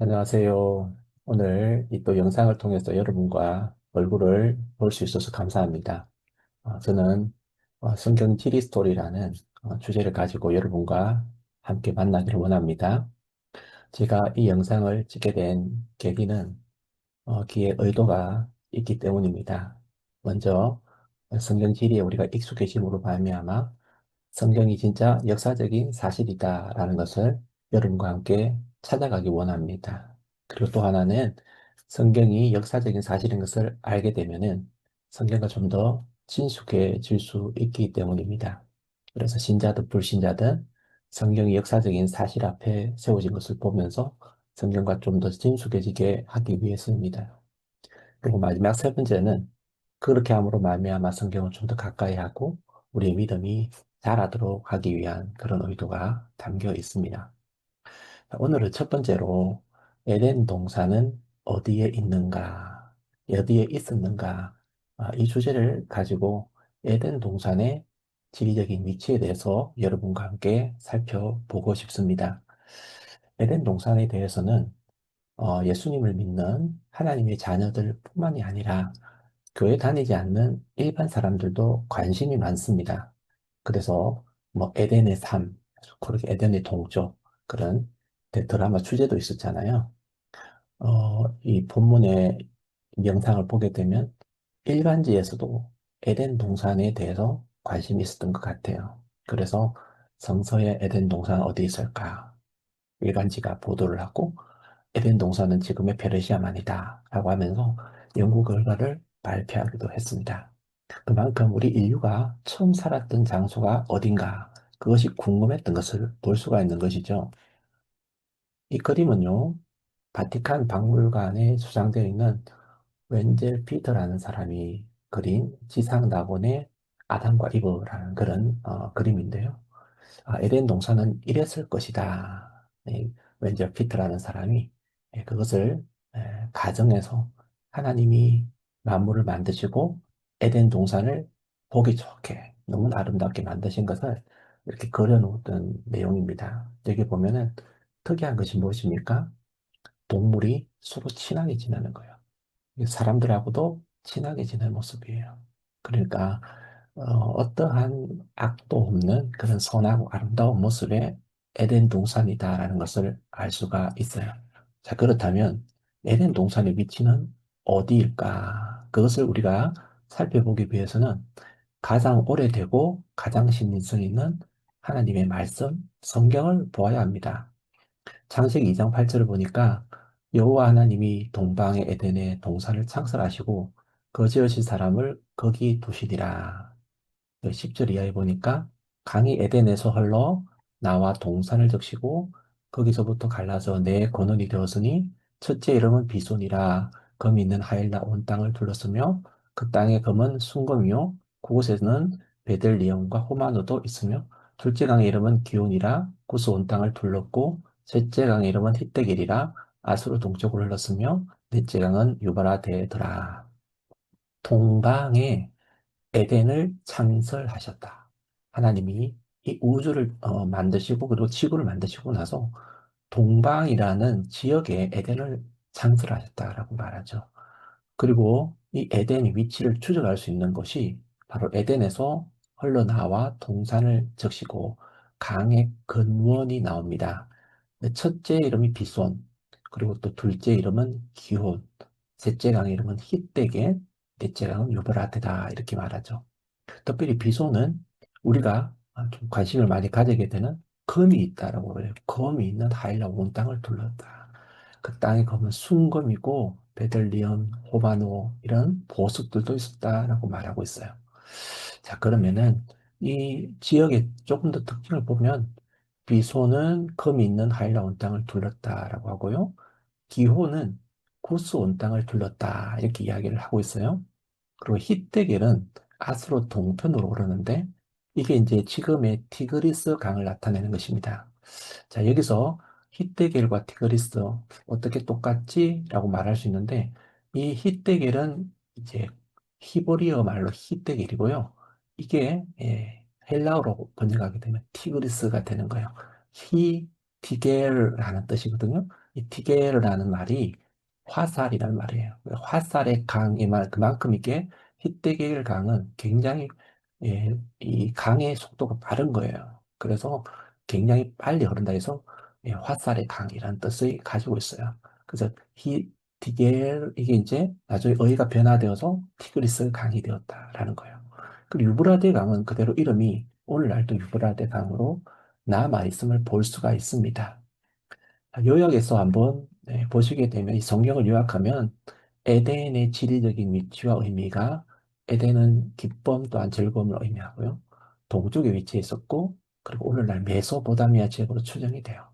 안녕하세요. 오늘 이 또 영상을 통해서 여러분과 얼굴을 볼 수 있어서 감사합니다. 저는 성경 지리 스토리라는 주제를 가지고 여러분과 함께 만나기를 원합니다. 제가 이 영상을 찍게 된 계기는 기의 의도가 있기 때문입니다. 먼저 성경 지리에 우리가 익숙해짐으로 말미암아 성경이 진짜 역사적인 사실이다라는 것을 여러분과 함께 찾아가기 원합니다. 그리고 또 하나는 성경이 역사적인 사실인 것을 알게 되면은 성경과 좀 더 친숙해질 수 있기 때문입니다. 그래서 신자든 불신자든 성경이 역사적인 사실 앞에 세워진 것을 보면서 성경과 좀 더 친숙해지게 하기 위해서입니다. 그리고 마지막 세 번째는 그렇게 함으로 말미암아 성경을 좀 더 가까이 하고 우리의 믿음이 자라도록 하기 위한 그런 의도가 담겨 있습니다. 오늘은 첫 번째로 에덴 동산은 어디에 있는가, 어디에 있었는가, 이 주제를 가지고 에덴 동산의 지리적인 위치에 대해서 여러분과 함께 살펴보고 싶습니다. 에덴 동산에 대해서는 예수님을 믿는 하나님의 자녀들뿐만이 아니라 교회 다니지 않는 일반 사람들도 관심이 많습니다. 그래서 뭐 에덴의 삶, 그렇게 에덴의 동쪽 그런 드라마 주제도 있었잖아요. 이 본문의 영상을 보게 되면 일간지에서도 에덴 동산에 대해서 관심이 있었던 것 같아요. 그래서 성서의 에덴 동산 어디 있을까? 일간지가 보도를 하고 에덴 동산은 지금의 페르시아만이다 라고 하면서 연구 결과를 발표하기도 했습니다. 그만큼 우리 인류가 처음 살았던 장소가 어딘가 그것이 궁금했던 것을 볼 수가 있는 것이죠. 이 그림은요, 바티칸 박물관에 수장되어 있는 웬젤 피터라는 사람이 그린 지상 낙원의 아담과 이브라는 그런 그림인데요. 에덴 동산은 이랬을 것이다. 웬젤 피트라는 사람이 그것을 가정해서 하나님이 만물을 만드시고 에덴 동산을 보기 좋게 너무 아름답게 만드신 것을 이렇게 그려놓은 내용입니다. 여기 보면은 특이한 것이 무엇입니까? 동물이 서로 친하게 지내는 거예요. 사람들하고도 친하게 지내는 모습이에요. 그러니까 어떠한 악도 없는 그런 선하고 아름다운 모습의 에덴 동산이다라는 것을 알 수가 있어요. 자, 그렇다면 에덴 동산의 위치는 어디일까? 그것을 우리가 살펴보기 위해서는 가장 오래되고 가장 신빙성 있는 하나님의 말씀, 성경을 보아야 합니다. 창세기 2장 8절을 보니까 여호와 하나님이 동방의 에덴에 동산을 창설하시고 거지으신 사람을 거기 두시니라. 10절 이하에 보니까 강이 에덴에서 흘러 나와 동산을 적시고 거기서부터 갈라져 네 근원이 되었으니 첫째 이름은 비손이라. 검이 있는 하일라 온 땅을 둘렀으며 그 땅의 검은 숭검이요 그곳에는 베들리엄과 호마노도 있으며 둘째 강의 이름은 기온이라. 구스 온 땅을 둘렀고 셋째 강의 이름은 히데길이라. 아수르 동쪽으로 흘렀으며 넷째 강은 유바라데더라. 동방에 에덴을 창설하셨다. 하나님이 이 우주를 만드시고 그리고 지구를 만드시고 나서 동방이라는 지역에 에덴을 창설하셨다라고 말하죠. 그리고 이 에덴의 위치를 추적할 수 있는 것이 바로 에덴에서 흘러나와 동산을 적시고 강의 근원이 나옵니다. 첫째 이름이 비손, 그리고 또 둘째 이름은 기혼, 셋째 강의 이름은 히데게, 넷째 강은 유브라테다 이렇게 말하죠. 특별히 비소는 우리가 좀 관심을 많이 가지게 되는 검이 있다라고 그래요. 검이 있는 하일라 온 땅을 둘렀다. 그 땅의 검은 숭검이고 베들리엄, 호바노 이런 보석들도 있었다라고 말하고 있어요. 자, 그러면은 이 지역의 조금 더 특징을 보면 비소는 검이 있는 하일라 온 땅을 둘렀다라고 하고요. 기호는 구스 온 땅을 둘렀다 이렇게 이야기를 하고 있어요. 그리고 히데겔은 아스로 동편으로 오르는데 이게 이제 지금의 티그리스 강을 나타내는 것입니다. 자, 여기서 히데겔과 티그리스 어떻게 똑같지? 라고 말할 수 있는데 이 히데겔은 이제 히브리어 말로 히데겔이고요. 이게 헬라어로 번역하게 되면 티그리스가 되는 거예요. 티겔라는 뜻이거든요. 이 티겔이라는 말이 화살이라는 말이에요. 화살의 강이 말 그만큼 이게 히데겔 강은 굉장히 이 강의 속도가 빠른 거예요. 그래서 굉장히 빨리 흐른다 해서 화살의 강이라는 뜻을 가지고 있어요. 그래서 티겔 이게 이제 나중에 어휘가 변화되어서 티그리스 강이 되었다라는 거예요. 그리고 유브라데 강은 그대로 이름이 오늘날도 유브라데 강으로 남아 있음을 볼 수가 있습니다. 요약해서 한번 보시게 되면 이 성경을 요약하면 에덴의 지리적인 위치와 의미가 에덴은 기쁨 또한 즐거움을 의미하고요. 동쪽에 위치해 있었고 그리고 오늘날 메소포타미아 지역으로 추정이 돼요.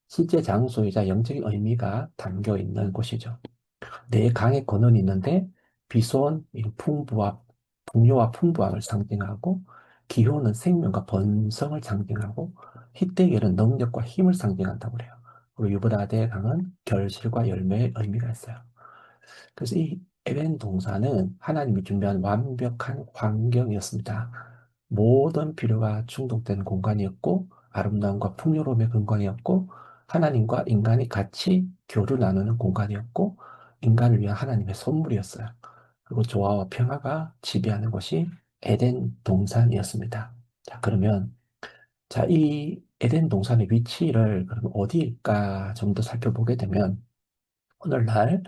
실제 장소이자 영적인 의미가 담겨 있는 곳이죠. 네 강의 근원이 있는데 비소는 이 풍요와 풍부함을 상징하고 기호는 생명과 번성을 상징하고 히데겔은 능력과 힘을 상징한다고 그래요. 그리고 유브라데 강은 결실과 열매의 의미가 있어요. 그래서 이 에덴 동산은 하나님이 준비한 완벽한 환경이었습니다. 모든 필요가 충족된 공간이었고 아름다움과 풍요로움의 근간이었고 하나님과 인간이 같이 교류 나누는 공간이었고 인간을 위한 하나님의 선물이었어요. 그리고 조화와 평화가 지배하는 것이 에덴 동산이었습니다. 자, 그러면 이 에덴 동산의 위치를 그럼 어디일까 좀 더 살펴보게 되면 오늘날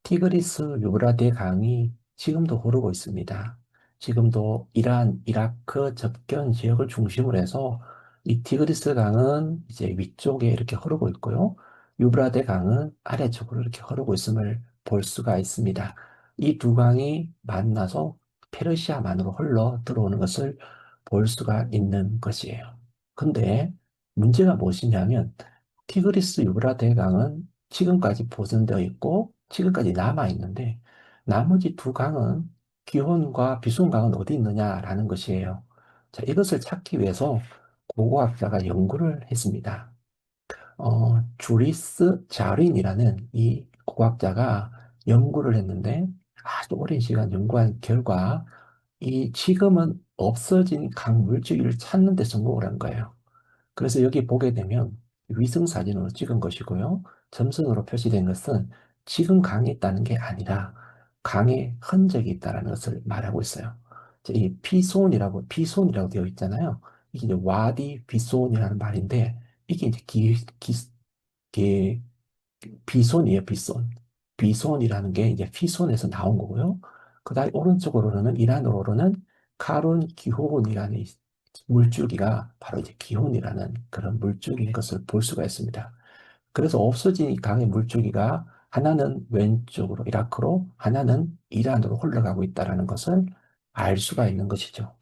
티그리스 유브라데 강이 지금도 흐르고 있습니다. 지금도 이란, 이라크 접견 지역을 중심으로 해서 이 티그리스 강은 이제 위쪽에 이렇게 흐르고 있고요. 유브라데 강은 아래쪽으로 이렇게 흐르고 있음을 볼 수가 있습니다. 이 두 강이 만나서 페르시아만으로 흘러 들어오는 것을 볼 수가 있는 것이에요. 근데 문제가 무엇이냐면 티그리스 유브라데 강은 지금까지 보존되어 있고 지금까지 남아 있는데 나머지 두 강은 기혼과 비손강은 어디 있느냐라는 것이에요. 자, 이것을 찾기 위해서 고고학자가 연구를 했습니다. 주리스 자린이라는 이 고고학자가 연구를 했는데 아주 오랜 시간 연구한 결과 이 지금은 없어진 강 물질을 찾는 데 성공을 한 거예요. 그래서 여기 보게 되면 위성 사진으로 찍은 것이고요. 점선으로 표시된 것은 지금 강에 있다는 게 아니라 강에 흔적이 있다는 것을 말하고 있어요. 이 피손이라고 되어 있잖아요. 이게 이제 와디 비손이라는 말인데 이게 이제 기, 비손이에요, 비손. 비손이라는 게 이제 피손에서 나온 거고요. 그다음 오른쪽으로는 이란으로는 카룬 기호온이라는 이 물줄기가 바로 이제 기혼이라는 그런 물줄기인 것을 볼 수가 있습니다. 그래서 없어진 이 강의 물줄기가 하나는 왼쪽으로 이라크로 하나는 이란으로 흘러가고 있다는 것을 알 수가 있는 것이죠.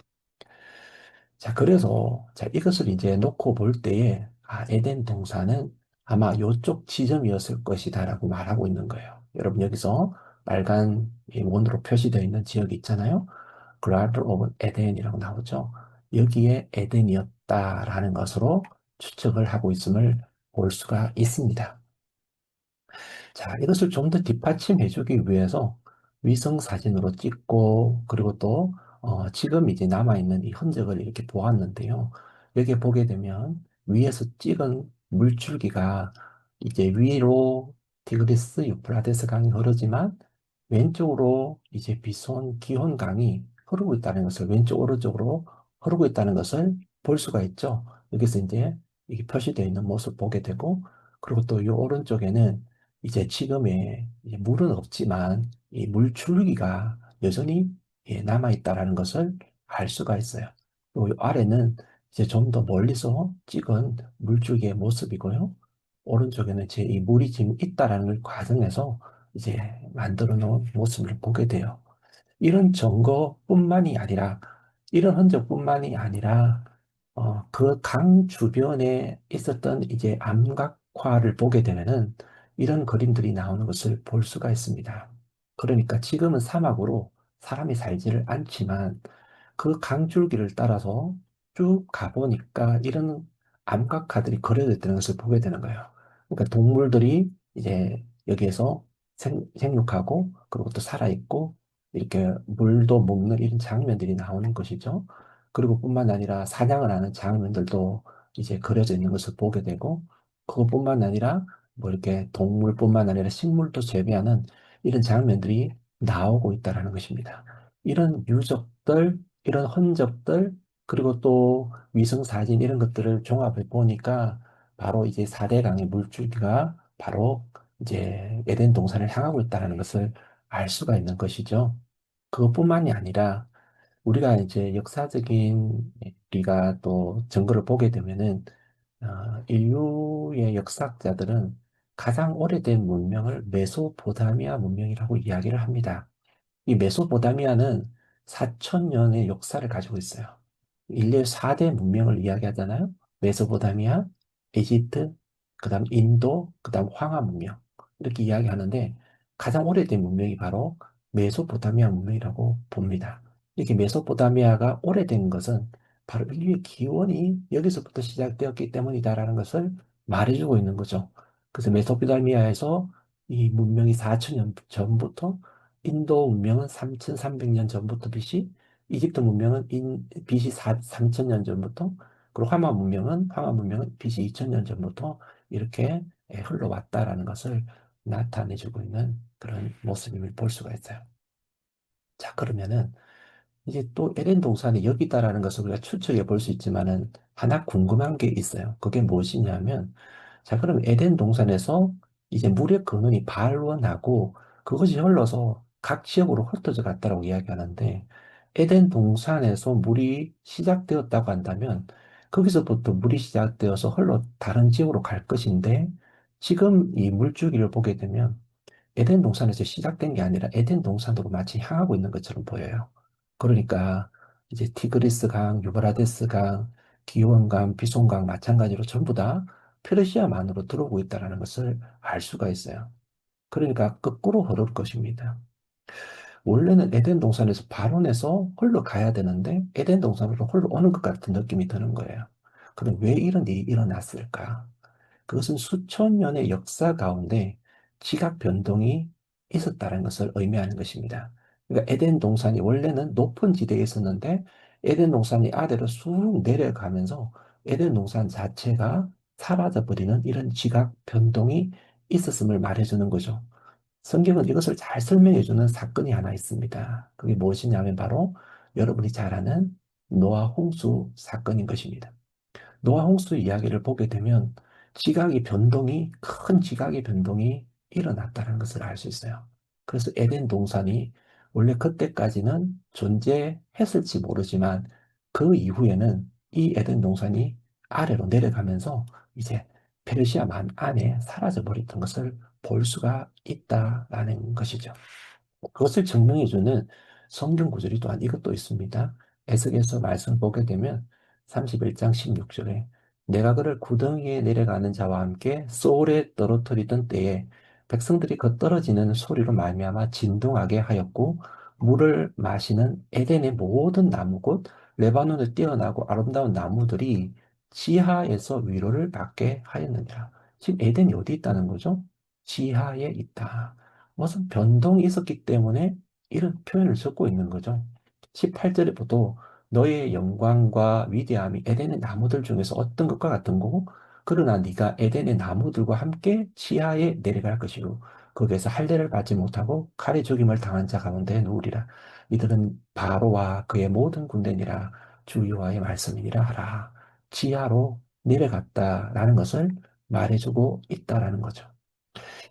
자, 그래서 이것을 이제 놓고 볼 때에 에덴 동산은 아마 요쪽 지점이었을 것이다라고 말하고 있는 거예요. 여러분 여기서 빨간 이 원으로 표시되어 있는 지역이 있잖아요. Garden of Eden이라고 나오죠. 여기에 에덴이었다라는 것으로 추측을 하고 있음을 볼 수가 있습니다. 자, 이것을 좀 더 뒷받침해주기 위해서 위성 사진으로 찍고, 그리고 또, 지금 이제 남아있는 이 흔적을 이렇게 보았는데요. 여기 보게 되면 위에서 찍은 물줄기가 이제 위로 티그리스 유프라데스 강이 흐르지만 왼쪽으로 이제 비손 기혼 강이 흐르고 있다는 것을 왼쪽 오른쪽으로 흐르고 있다는 것을 볼 수가 있죠. 여기서 이제 이게 표시되어 있는 모습 보게 되고, 그리고 또 이 오른쪽에는 이제 지금의 이제 물은 없지만 이 물줄기가 여전히 남아있다라는 것을 알 수가 있어요. 그리고 이 아래는 이제 좀 더 멀리서 찍은 물줄기의 모습이고요. 오른쪽에는 이제 이 물이 지금 있다라는 과정에서 이제 만들어 놓은 모습을 보게 돼요. 이런 증거뿐만이 아니라, 이런 흔적뿐만이 아니라, 그 강 주변에 있었던 이제 암각화를 보게 되면은 이런 그림들이 나오는 것을 볼 수가 있습니다. 그러니까 지금은 사막으로 사람이 살지를 않지만 그 강줄기를 따라서 쭉 가보니까 이런 암각화들이 그려져 있다는 것을 보게 되는 거예요. 그러니까 동물들이 이제 여기에서 생육하고 그리고 또 살아있고 이렇게 물도 먹는 이런 장면들이 나오는 것이죠. 그리고 뿐만 아니라 사냥을 하는 장면들도 이제 그려져 있는 것을 보게 되고 그것뿐만 아니라 뭐 이렇게 동물뿐만 아니라 식물도 재배하는 이런 장면들이 나오고 있다라는 것입니다. 이런 유적들, 이런 흔적들, 그리고 또 위성 사진 이런 것들을 종합해 보니까 바로 이제 4대 강의 물줄기가 바로 이제 에덴 동산을 향하고 있다는 것을 알 수가 있는 것이죠. 그것뿐만이 아니라 우리가 이제 역사적인 우리가 또 증거를 보게 되면은 인류의 역사학자들은 가장 오래된 문명을 메소포타미아 문명이라고 이야기를 합니다. 이 메소포타미아는 4천 년의 역사를 가지고 있어요. 인류의 4대 문명을 이야기하잖아요. 메소포타미아, 이집트, 그다음 인도, 그다음 황하 문명 이렇게 이야기하는데 가장 오래된 문명이 바로 메소포타미아 문명이라고 봅니다. 이렇게 메소포타미아가 오래된 것은 바로 인류의 기원이 여기서부터 시작되었기 때문이다라는 것을 말해주고 있는 거죠. 그래서 메소포타미아에서 이 문명이 4천 년 전부터, 인도 문명은 3,300년 전부터 BC, 이집트 문명은 BC 3,000년 전부터, 그리고 황하 문명은 BC 2,000년 전부터 이렇게 흘러왔다라는 것을 나타내주고 있는 그런 모습임을 볼 수가 있어요. 자, 그러면은 이제 또 에덴 동산이 여기 있다라는 것을 우리가 추측해 볼 수 있지만은 하나 궁금한 게 있어요. 그게 무엇이냐면, 자, 그럼 에덴 동산에서 이제 물의 근원이 발원하고 그것이 흘러서 각 지역으로 흩어져 갔다라고 이야기하는데, 에덴 동산에서 물이 시작되었다고 한다면 거기서부터 물이 시작되어서 흘러 다른 지역으로 갈 것인데, 지금 이 물줄기를 보게 되면 에덴 동산에서 시작된 게 아니라 에덴 동산으로 마치 향하고 있는 것처럼 보여요. 그러니까 이제 티그리스 강, 유브라데스 강, 기온 강, 비손 강 마찬가지로 전부 다 페르시아만으로 들어오고 있다는 것을 알 수가 있어요. 그러니까 거꾸로 흐를 것입니다. 원래는 에덴 동산에서 발원해서 홀로 가야 되는데 에덴 동산으로 홀로 오는 것 같은 느낌이 드는 거예요. 그럼 왜 이런 일이 일어났을까? 그것은 수천 년의 역사 가운데 지각 변동이 있었다는 것을 의미하는 것입니다. 그러니까 에덴 동산이 원래는 높은 지대에 있었는데 에덴 동산이 아래로 쑥 내려가면서 에덴 동산 자체가 사라져버리는 이런 지각 변동이 있었음을 말해주는 거죠. 성경은 이것을 잘 설명해주는 사건이 하나 있습니다. 그게 무엇이냐면 바로 여러분이 잘 아는 노아 홍수 사건인 것입니다. 노아 홍수 이야기를 보게 되면 큰 지각의 변동이 일어났다는 것을 알 수 있어요. 그래서 에덴 동산이 원래 그때까지는 존재했을지 모르지만 그 이후에는 이 에덴 동산이 아래로 내려가면서 이제 페르시아만 안에 사라져 버렸던 것을 볼 수가 있다라는 것이죠. 그것을 증명해주는 성경 구절이 또한 이것도 있습니다. 에스겔서 말씀 보게 되면 31장 16절에 내가 그를 구덩이에 내려가는 자와 함께 소울에 떨어뜨리던 때에 백성들이 그 떨어지는 소리로 말미암아 진동하게 하였고 물을 마시는 에덴의 모든 나무 곧 레바논을 뛰어나고 아름다운 나무들이 지하에서 위로를 받게 하였느니라. 지금 에덴이 어디 있다는 거죠? 지하에 있다. 무슨 변동이 있었기 때문에 이런 표현을 적고 있는 거죠. 18절에 보도 너의 영광과 위대함이 에덴의 나무들 중에서 어떤 것과 같은 거고 그러나 네가 에덴의 나무들과 함께 지하에 내려갈 것이고 거기에서 할례를 받지 못하고 칼에 죽임을 당한 자 가운데 누우리라. 이들은 바로와 그의 모든 군대니라 주 여호와의 말씀이니라 하라. 지하로 내려갔다라는 것을 말해주고 있다라는 거죠.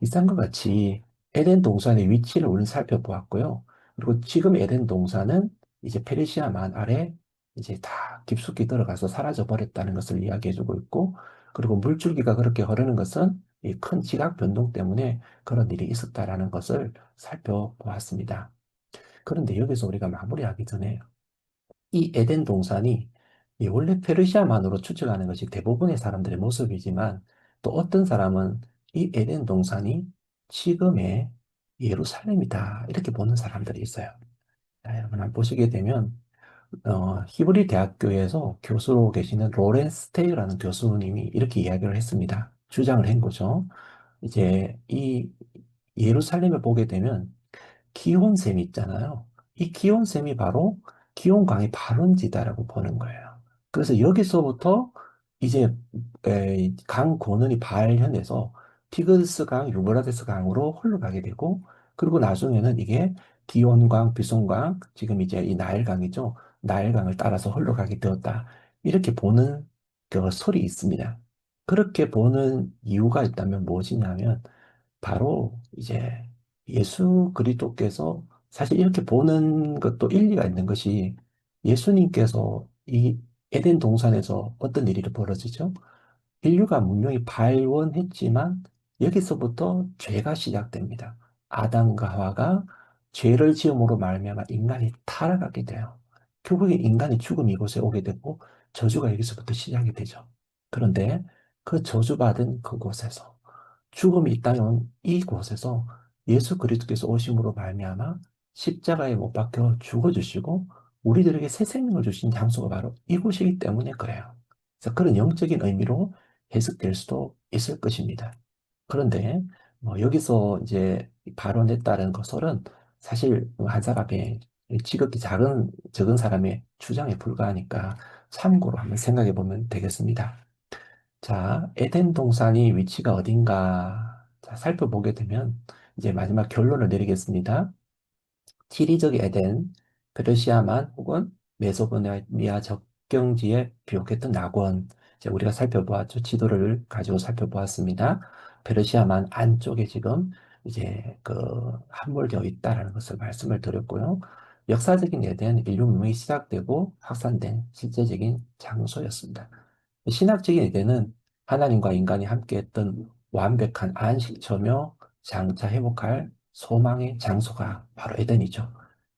이상과 같이 에덴 동산의 위치를 우리는 살펴보았고요. 그리고 지금 에덴 동산은 이제 페르시아만 아래 이제 다 깊숙이 들어가서 사라져 버렸다는 것을 이야기해주고 있고, 그리고 물줄기가 그렇게 흐르는 것은 이 큰 지각 변동 때문에 그런 일이 있었다라는 것을 살펴보았습니다. 그런데 여기서 우리가 마무리하기 전에 이 에덴 동산이 이 원래 페르시아만으로 추측하는 것이 대부분의 사람들의 모습이지만 또 어떤 사람은 이 에덴 동산이 지금의 예루살렘이다 이렇게 보는 사람들이 있어요. 자, 여러분 한번 보시게 되면 히브리 대학교에서 교수로 계시는 로렌스 테이라는 교수님이 이렇게 이야기를 했습니다. 주장을 한 거죠. 이제 이 예루살렘을 보게 되면 기온샘이 있잖아요. 이 기온샘이 바로 기온강의 발원지다라고 보는 거예요. 그래서 여기서부터 이제 강 권은이 발현해서 티그리스 강, 유브라데스 강으로 흘러가게 되고, 그리고 나중에는 이게 기온강, 비송강, 지금 이제 이 나일강이죠. 나일강을 따라서 흘러가게 되었다. 이렇게 보는 그 설이 있습니다. 그렇게 보는 이유가 있다면 무엇이냐면 바로 이제 예수 그리스도께서, 사실 이렇게 보는 것도 일리가 있는 것이, 예수님께서 이 에덴 동산에서 어떤 일이 벌어지죠? 인류가 문명이 발원했지만 여기서부터 죄가 시작됩니다. 아담과 하와가 죄를 지음으로 말미암아 인간이 타락하게 돼요. 결국에 인간이 죽음 이곳에 오게 되고 저주가 여기서부터 시작이 되죠. 그런데 그 저주받은 그곳에서, 죽음이 있다는 이곳에서 예수 그리스도께서 오심으로 말미암아 십자가에 못 박혀 죽어주시고 우리들에게 새 생명을 주신 장소가 바로 이곳이기 때문에 그래요. 그래서 그런 영적인 의미로 해석될 수도 있을 것입니다. 그런데 여기서 이제 발언했다는 것은 사실 한 사람의, 지극히 적은 사람의 주장에 불과하니까 참고로 한번 생각해 보면 되겠습니다. 자, 에덴 동산이 위치가 어딘가, 자, 살펴보게 되면 이제 마지막 결론을 내리겠습니다. 지리적 에덴, 페르시아만 혹은 메소포타미아 접경지에 비옥했던 낙원. 이제 우리가 살펴보았죠. 지도를 가지고 살펴보았습니다. 페르시아만 안쪽에 지금 이제 그 함몰되어 있다라는 것을 말씀을 드렸고요. 역사적인 에덴, 인류 문명이 시작되고 확산된 실제적인 장소였습니다. 신학적인 에덴은 하나님과 인간이 함께했던 완벽한 안식처며 장차 회복할 소망의 장소가 바로 에덴이죠.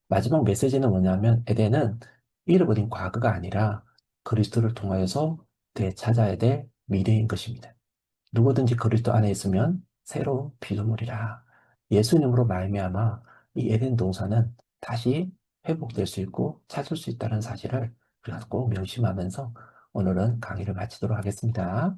마지막 메시지는 뭐냐면 에덴은 잃어버린 과거가 아니라 그리스도를 통하여서 되찾아야 될 미래인 것입니다. 누구든지 그리스도 안에 있으면 새로운 피조물이라. 예수님으로 말미암아 이 에덴 동산은 다시 회복될 수 있고 찾을 수 있다는 사실을 우리가 꼭 명심하면서 오늘은 강의를 마치도록 하겠습니다.